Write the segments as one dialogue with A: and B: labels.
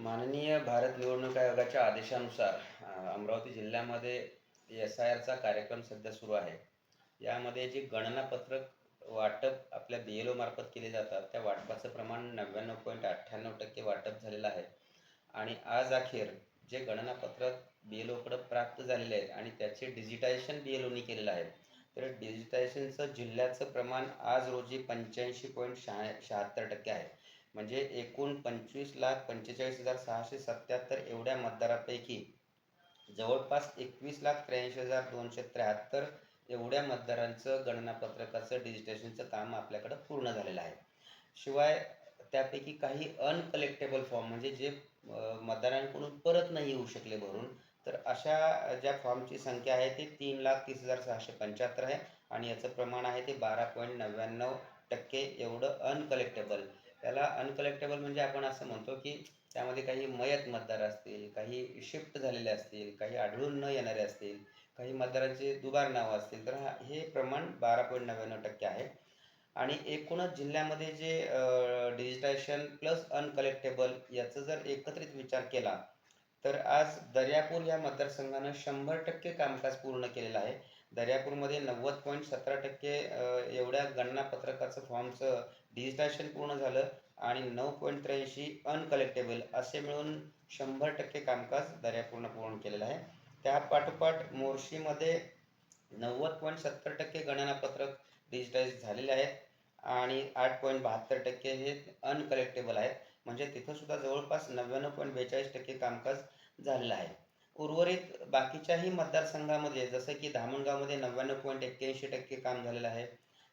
A: माननीय भारत निवडणूक आयोगाच्या आदेशानुसार अमरावती जिल्ह्यामध्ये SIRचा कार्यक्रम सध्या सुरू आहे. यामध्ये जे गणनापत्रक वाटप आपल्या BLO मार्फत केले जातात, त्या वाटपाचं प्रमाण 99.98% वाटप झालेलं आहे. आणि आज अखेर जे गणनापत्रक BLOकडे प्राप्त झालेले आहेत आणि त्याचे डिजिटायझेशन BLOनी केलेलं आहे. तर डिजिटायझेशनचं जिल्ह्याचं प्रमाण आज रोजी 85.76% आहे. म्हणजे एकूण 25,45,677 एवढ्या मतदारापैकी जवळपास 21,83,273 एवढ्या मतदारांचं गणनापत्रकाचं डिजिटेशनचं काम आपल्याकडं पूर्ण झालेलं आहे. शिवाय त्यापैकी काही अनकलेक्टेबल फॉर्म म्हणजे जे मतदारांकडून परत नाही येऊ शकले भरून, तर अशा ज्या फॉर्मची संख्या आहे ती 3,30,675 आहे आणि याचं प्रमाण आहे ते 12.99% एवढं अनकलेक्टेबल. त्याला अनकलेक्टेबल म्हणजे आपण असं म्हणतो की त्यामध्ये काही मयत मतदार असतील, काही शिफ्ट झालेले असतील, काही आढळून न येणारे असतील, काही मतदारांचे दुबार नावं असतील, तर हे प्रमाण 12.99% आहे. आणि एकूणच जिल्ह्यामध्ये जे डिजिटायझेशन प्लस अनकलेक्टेबल याचं जर एकत्रित विचार केला तर आज दर्यापूर या मतदारसंघानं 100% कामकाज पूर्ण केलेलं आहे. दर्यापूरमध्ये 90.17% एवढ्या गणनापत्रकाचं फॉर्मचं डिजिटायझेशन पूर्ण झालं आणि 9.83 अनकलेक्टेबल असे मिळून 100% कामकाज दर्यापूरनं पूर्ण केलेलं आहे. त्या पाठोपाठ मोर्शीमध्ये 90.70% गणनापत्रक डिजिटाईज झालेले आहेत आणि 8.72% हे अनकलेक्टेबल आहेत. म्हणजे तिथं सुद्धा जवळपास 99.42% कामकाज झालेलं आहे. उर्वरित बाकीच्याही मतदारसंघामध्ये जसं की धामणगावमध्ये 99.81% काम झालेलं आहे.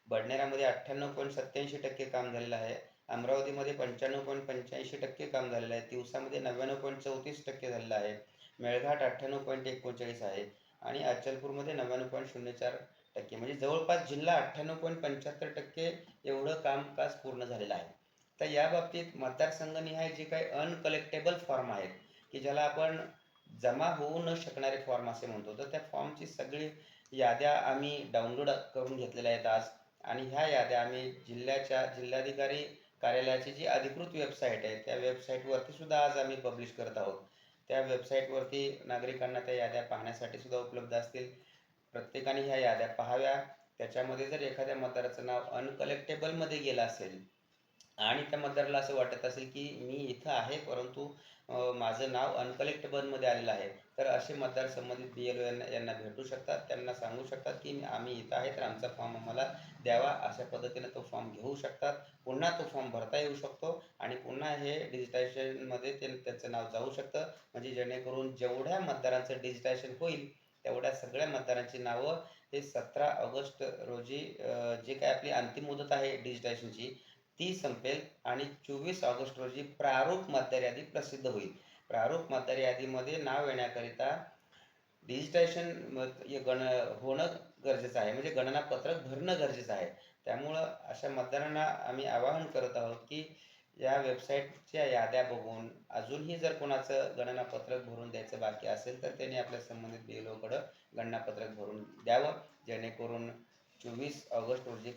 A: बडनेरामध्ये 98.87% काम झालेलं आहे. अमरावतीमध्ये 95.85% काम झालेलं आहे. तिवसामध्ये 99.34% झालेलं आहे. मेळघाट 98.39 आहे आणि अचलपूरमध्ये 99.04% म्हणजे जवळपास जिल्हा 98.75% एवढं कामकाज पूर्ण झालेलं आहे. तर या बाबतीत मतदारसंघनिहाय जे काही अनकलेक्टेबल फॉर्म आहेत की ज्याला आपण जमा होऊ न शकणारे फॉर्म असे म्हणतो, तर त्या फॉर्मची सगळी याद्या आम्ही डाउनलोड करून घेतलेल्या आहेत आज आणि ह्या याद्या आम्ही जिल्हाधिकारी कार्यालयाची जी अधिकृत वेबसाईट आहे त्या वेबसाईटवरती सुद्धा आज आम्ही पब्लिश करत आहोत. त्या वेबसाईटवरती नागरिकांना त्या याद्या पाहण्यासाठी सुद्धा उपलब्ध असतील. प्रत्येकाने ह्या याद्या पाहाव्या. त्याच्यामध्ये जर एखाद्या मतदाराचं नाव अनकलेक्टेबलमध्ये गेलं असेल आणि त्या मतदाराला असं वाटत असेल की मी इथं आहे परंतु माझं नाव अनकलेक्टेबलमध्ये आलेलं आहे, तर असे मतदार संबंधित BLO यांना भेटू शकतात. त्यांना सांगू शकतात की आम्ही इथं आहे तर आमचा फॉर्म आम्हाला द्यावा. अशा पद्धतीने तो फॉर्म घेऊ शकतात. पुन्हा तो फॉर्म भरता येऊ शकतो आणि पुन्हा हे डिजिटायझेशनमध्ये त्याचं नाव जाऊ शकतं. म्हणजे जेणेकरून जेवढ्या मतदारांचं डिजिटायझेशन होईल तेवढ्या सगळ्या मतदारांची नावं हे 17 ऑगस्ट रोजी जे काही आपली अंतिम मुदत आहे डिजिटायझेशनची ती संपेल आणि 24 ऑगस्ट रोजी प्रारूप मतदार यादी प्रसिद्ध होईल. प्रारूप मतदार यादीमध्ये नाव येण्याकरिता डिजिटायझेशन होणं गरजेचं आहे, म्हणजे गणनापत्रक भरणं गरजेचं आहे. त्यामुळं अशा मतदारांना आम्ही आवाहन करत आहोत की या वेबसाईटच्या याद्या बघून अजूनही जर कोणाचं गणनापत्रक भरून द्यायचं बाकी असेल तर त्यांनी आपल्या संबंधित BLOकडं गणनापत्रक भरून द्यावं, जेणेकरून 24 ऑगस्ट रोजी